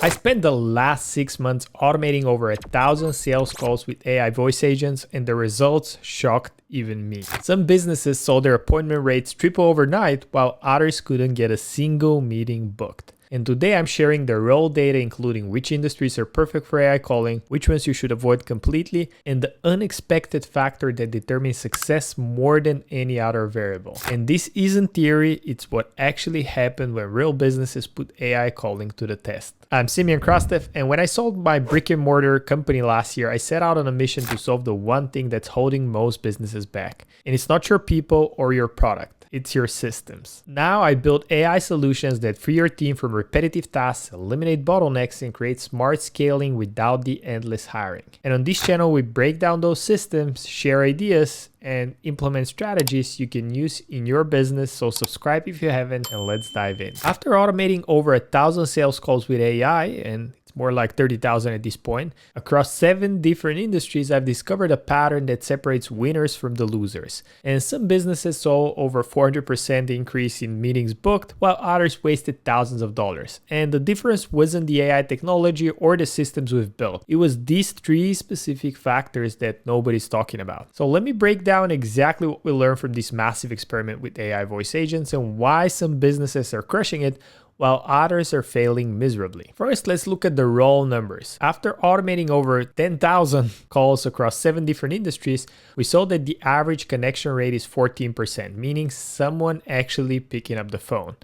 I spent the last 6 months automating over 1,000 sales calls with AI voice agents, and the results shocked even me. Some businesses saw their appointment rates triple overnight, while others couldn't get a single meeting booked. And today I'm sharing the raw data, including which industries are perfect for AI calling, which ones you should avoid completely, and the unexpected factor that determines success more than any other variable. And this isn't theory, it's what actually happened when real businesses put AI calling to the test. I'm Simeon Krastev, and when I sold my brick and mortar company last year, I set out on a mission to solve the one thing that's holding most businesses back. And it's not your people or your product. It's your systems. Now I build AI solutions that free your team from repetitive tasks, eliminate bottlenecks, and create smart scaling without the endless hiring. And on this channel, we break down those systems, share ideas, and implement strategies you can use in your business. So subscribe if you haven't, and let's dive in. After automating over 1,000 sales calls with AI, and more like 30,000 at this point, across 7 different industries, I've discovered a pattern that separates winners from the losers. And some businesses saw over 400% increase in meetings booked, while others wasted thousands of dollars. And the difference wasn't the AI technology or the systems we've built. It was these 3 specific factors that nobody's talking about. So let me break down exactly what we learned from this massive experiment with AI voice agents and why some businesses are crushing it while others are failing miserably. First, let's look at the raw numbers. After automating over 10,000 calls across 7 different industries, we saw that the average connection rate is 14%, meaning someone actually picking up the phone.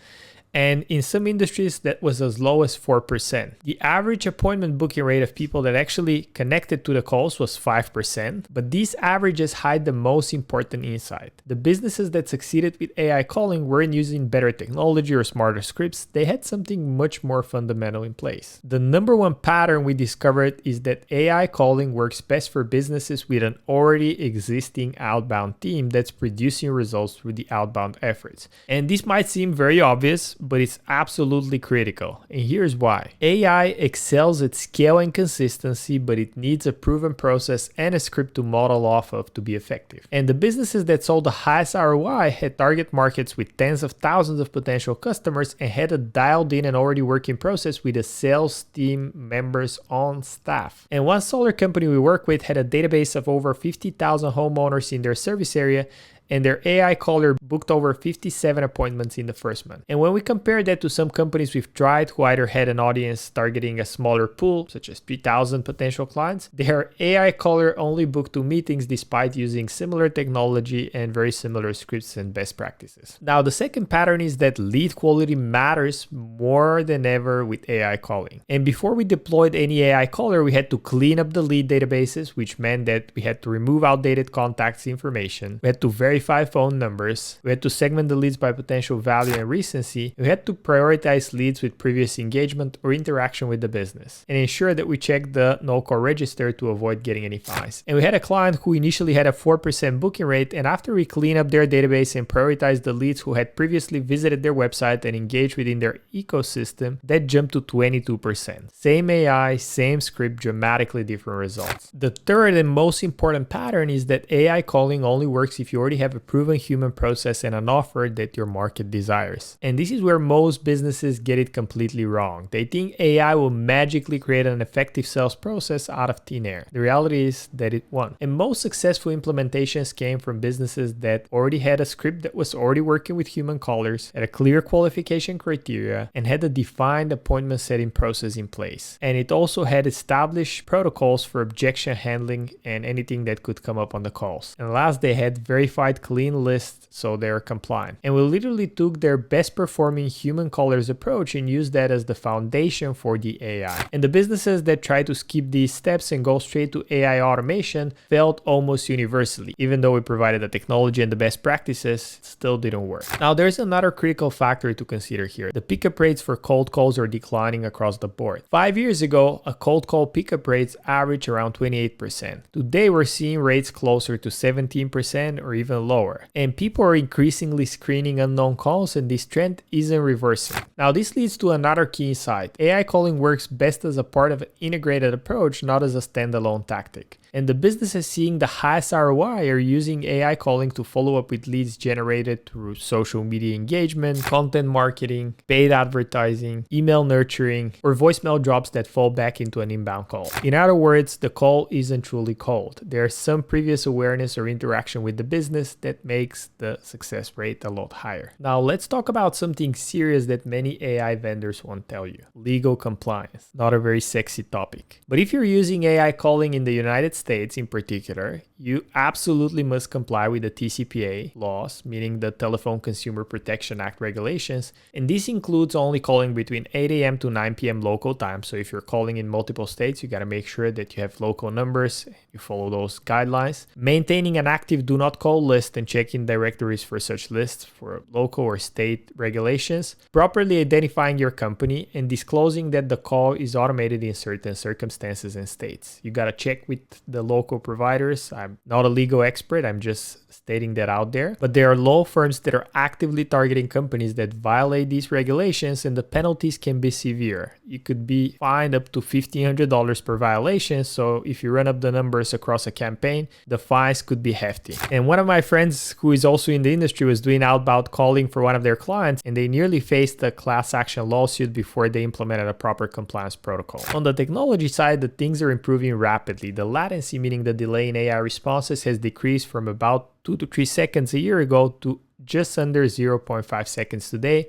And in some industries, that was as low as 4%. The average appointment booking rate of people that actually connected to the calls was 5%, but these averages hide the most important insight. The businesses that succeeded with AI calling weren't using better technology or smarter scripts, they had something much more fundamental in place. The number one pattern we discovered is that AI calling works best for businesses with an already existing outbound team that's producing results through the outbound efforts. And this might seem very obvious, but it's absolutely critical. And here's why. AI excels at scale and consistency, but it needs a proven process and a script to model off of to be effective. And the businesses that sold the highest ROI had target markets with tens of thousands of potential customers and had a dialed in and already working process with a sales team members on staff. And one solar company we work with had a database of over 50,000 homeowners in their service area, and their AI caller booked over 57 appointments in the first month. And when we compare that to some companies we've tried who either had an audience targeting a smaller pool, such as 3,000 potential clients, their AI caller only booked 2 meetings despite using similar technology and very similar scripts and best practices. Now, the second pattern is that lead quality matters more than ever with AI calling. And before we deployed any AI caller, we had to clean up the lead databases, which meant that we had to remove outdated contacts information. We had to verify phone numbers. We had to segment the leads by potential value and recency. We had to prioritize leads with previous engagement or interaction with the business and ensure that we checked the no-call register to avoid getting any fines. And we had a client who initially had a 4% booking rate, and after we cleaned up their database and prioritized the leads who had previously visited their website and engaged within their ecosystem, that jumped to 22%. Same AI, same script, dramatically different results. The third and most important pattern is that AI calling only works if you already have a proven human process and an offer that your market desires. And this is where most businesses get it completely wrong. They think AI will magically create an effective sales process out of thin air. The reality is that it won't. And most successful implementations came from businesses that already had a script that was already working with human callers, had a clear qualification criteria, and had a defined appointment setting process in place. And it also had established protocols for objection handling and anything that could come up on the calls. And last, they had verified clean list so they're compliant. And we literally took their best performing human callers approach and used that as the foundation for the AI. And the businesses that try to skip these steps and go straight to AI automation failed almost universally. Even though we provided the technology and the best practices, it still didn't work. Now there's another critical factor to consider here. The pickup rates for cold calls are declining across the board. 5 years ago, a cold call pickup rates average around 28%. Today we're seeing rates closer to 17% or even lower. And people are increasingly screening unknown calls, and this trend isn't reversing. Now this leads to another key insight. AI calling works best as a part of an integrated approach, not as a standalone tactic. And the businesses seeing the highest ROI are using AI calling to follow up with leads generated through social media engagement, content marketing, paid advertising, email nurturing, or voicemail drops that fall back into an inbound call. In other words, the call isn't truly cold. There's some previous awareness or interaction with the business that makes the success rate a lot higher. Now let's talk about something serious that many AI vendors won't tell you: legal compliance. Not a very sexy topic. But if you're using AI calling in the United States in particular, you absolutely must comply with the TCPA laws, meaning the Telephone Consumer Protection Act regulations, and this includes only calling between 8 a.m. to 9 p.m. local time. So if you're calling in multiple states, you got to make sure that you have local numbers, you follow those guidelines. Maintaining an active do not call list and checking directories for such lists for local or state regulations. Properly identifying your company and disclosing that the call is automated in certain circumstances and states. You got to check with the local providers. I'm not a legal expert, I'm just stating that out there. But there are law firms that are actively targeting companies that violate these regulations, and the penalties can be severe. You could be fined up to $1,500 per violation. So if you run up the numbers across a campaign, the fines could be hefty. And one of my friends who is also in the industry was doing outbound calling for one of their clients, and they nearly faced a class action lawsuit before they implemented a proper compliance protocol. On the technology side, the things are improving rapidly. The latency, meaning the delay in AI responses, has decreased from about 2 to 3 seconds a year ago to just under 0.5 seconds today.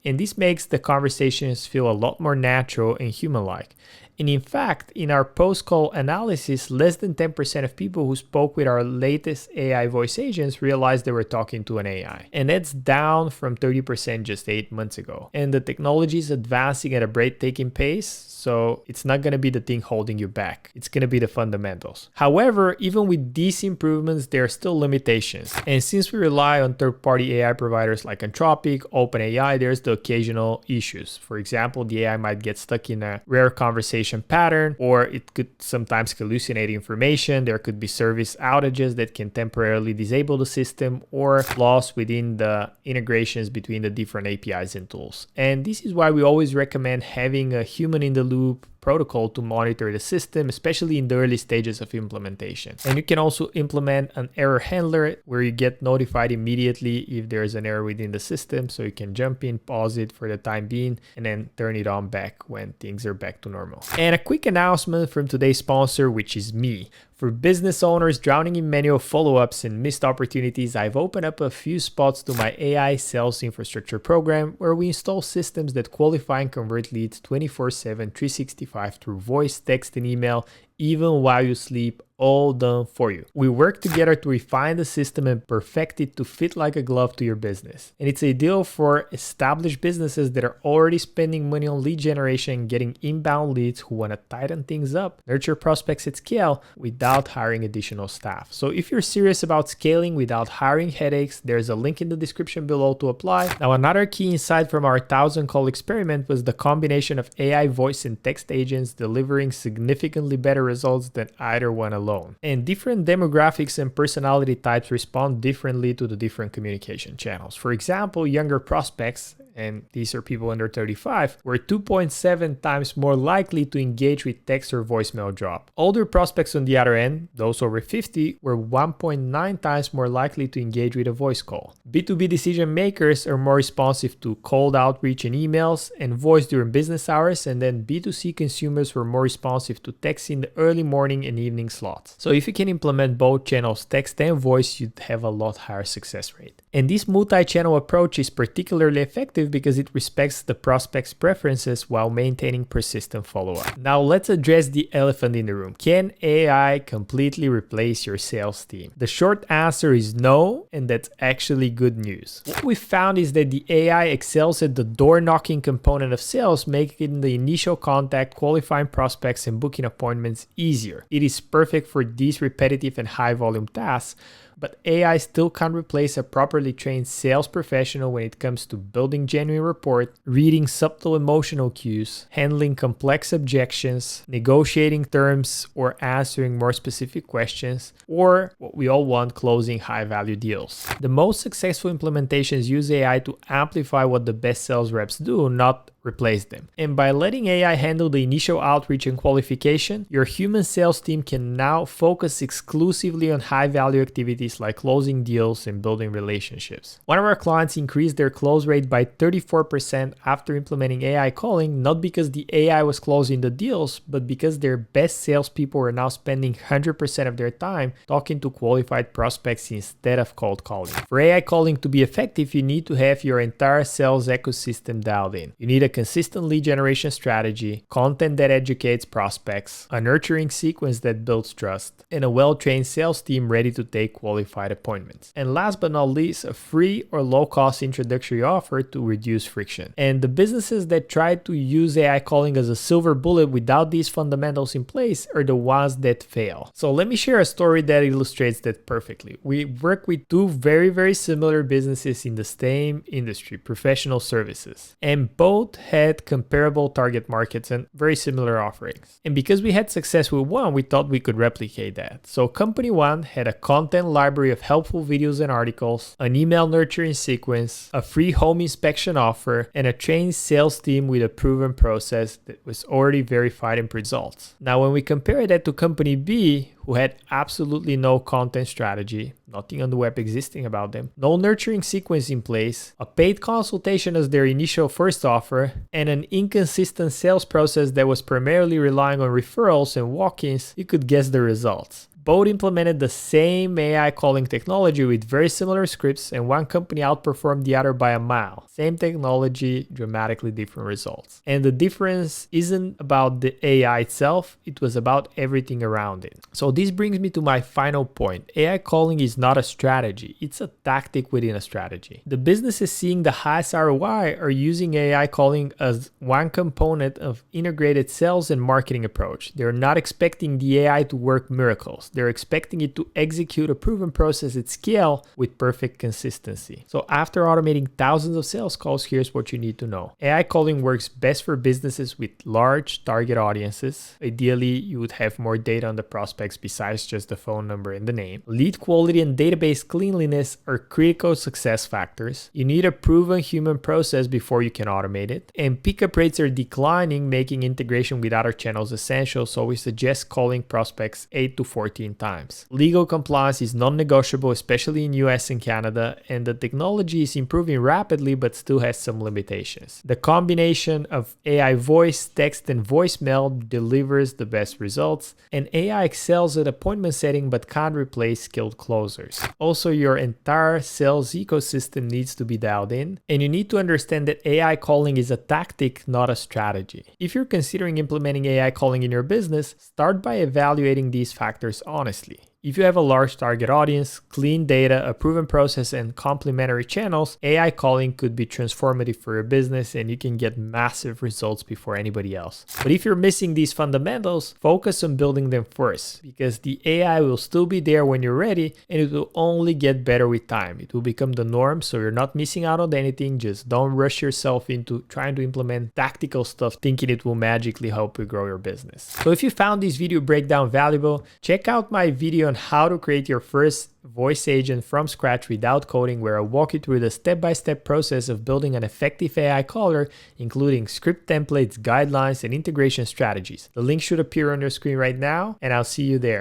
And this makes the conversations feel a lot more natural and human-like. And in fact, in our post-call analysis, less than 10% of people who spoke with our latest AI voice agents realized they were talking to an AI. And that's down from 30% just 8 months ago. And the technology is advancing at a breathtaking pace, so it's not going to be the thing holding you back. It's going to be the fundamentals. However, even with these improvements, there are still limitations. And since we rely on third-party AI providers like Anthropic, OpenAI, there's the occasional issues. For example, the AI might get stuck in a rare conversation pattern, or it could sometimes hallucinate information. There could be service outages that can temporarily disable the system, or flaws within the integrations between the different APIs and tools. And this is why we always recommend having a human in the loop protocol to monitor the system, especially in the early stages of implementation. And you can also implement an error handler where you get notified immediately if there's an error within the system, so you can jump in, pause it for the time being, and then turn it on back when things are back to normal. And a quick announcement from today's sponsor, which is me. For business owners drowning in manual follow-ups and missed opportunities, I've opened up a few spots to my AI sales infrastructure program, where we install systems that qualify and convert leads 24/7, 365 through voice, text, and email, even while you sleep, all done for you. We work together to refine the system and perfect it to fit like a glove to your business. And it's ideal for established businesses that are already spending money on lead generation and getting inbound leads who want to tighten things up, nurture prospects at scale without hiring additional staff. So if you're serious about scaling without hiring headaches, there's a link in the description below to apply. Now, another key insight from our 1,000 call experiment was the combination of AI voice and text agents delivering significantly better results than either one alone. And different demographics and personality types respond differently to the different communication channels. For example, younger prospects, and these are people under 35, were 2.7 times more likely to engage with text or voicemail drop. Older prospects on the other end, those over 50, were 1.9 times more likely to engage with a voice call. B2B decision makers are more responsive to cold outreach and emails and voice during business hours, and then B2C consumers were more responsive to text in the early morning and evening slots. So if you can implement both channels, text and voice, you'd have a lot higher success rate. And this multi-channel approach is particularly effective because it respects the prospect's preferences while maintaining persistent follow-up. Now let's address the elephant in the room. Can AI completely replace your sales team? The short answer is no, and that's actually good news. What we found is that the AI excels at the door-knocking component of sales, making the initial contact, qualifying prospects, and booking appointments easier. It is perfect for these repetitive and high-volume tasks, but AI still can't replace a properly trained sales professional when it comes to building genuine rapport, reading subtle emotional cues, handling complex objections, negotiating terms, or answering more specific questions, or what we all want, closing high-value deals. The most successful implementations use AI to amplify what the best sales reps do, not replace them. And by letting AI handle the initial outreach and qualification, your human sales team can now focus exclusively on high-value activities like closing deals and building relationships. One of our clients increased their close rate by 34% after implementing AI calling, not because the AI was closing the deals, but because their best salespeople were now spending 100% of their time talking to qualified prospects instead of cold calling. For AI calling to be effective, you need to have your entire sales ecosystem dialed in. You need a consistent lead generation strategy, content that educates prospects, a nurturing sequence that builds trust, and a well-trained sales team ready to take qualified appointments. And last but not least, a free or low-cost introductory offer to reduce friction. And the businesses that try to use AI calling as a silver bullet without these fundamentals in place are the ones that fail. So let me share a story that illustrates that perfectly. We work with two very similar businesses in the same industry, professional services, and both had comparable target markets and very similar offerings. And because we had success with one, we thought we could replicate that. So company one had a content library of helpful videos and articles, an email nurturing sequence, a free home inspection offer, and a trained sales team with a proven process that was already verified in results. Now, when we compare that to company B, who had absolutely no content strategy, nothing on the web existing about them, no nurturing sequence in place, a paid consultation as their initial first offer, and an inconsistent sales process that was primarily relying on referrals and walk-ins, you could guess the results. Both implemented the same AI calling technology with very similar scripts, and one company outperformed the other by a mile. Same technology, dramatically different results. And the difference isn't about the AI itself, it was about everything around it. So this brings me to my final point. AI calling is not a strategy, it's a tactic within a strategy. The businesses seeing the highest ROI are using AI calling as one component of integrated sales and marketing approach. They're not expecting the AI to work miracles. They're expecting it to execute a proven process at scale with perfect consistency. So after automating thousands of sales calls, here's what you need to know. AI calling works best for businesses with large target audiences. Ideally, you would have more data on the prospects besides just the phone number and the name. Lead quality and database cleanliness are critical success factors. You need a proven human process before you can automate it. And pickup rates are declining, making integration with other channels essential, so we suggest calling prospects 8 to 14 times. Legal compliance is non-negotiable, especially in US and Canada, and the technology is improving rapidly but still has some limitations. The combination of AI voice, text, and voicemail delivers the best results, and AI excels at appointment setting but can't replace skilled closers. Also, your entire sales ecosystem needs to be dialed in, and you need to understand that AI calling is a tactic, not a strategy. If you're considering implementing AI calling in your business, start by evaluating these factors honestly. If you have a large target audience, clean data, a proven process, and complementary channels, AI calling could be transformative for your business and you can get massive results before anybody else. But if you're missing these fundamentals, focus on building them first, because the AI will still be there when you're ready and it will only get better with time. It will become the norm, so you're not missing out on anything. Just don't rush yourself into trying to implement tactical stuff thinking it will magically help you grow your business. So if you found this video breakdown valuable, check out my video on how to create your first voice agent from scratch without coding, where I walk you through the step-by-step process of building an effective AI caller, including script templates, guidelines, and integration strategies. The link should appear on your screen right now, and I'll see you there.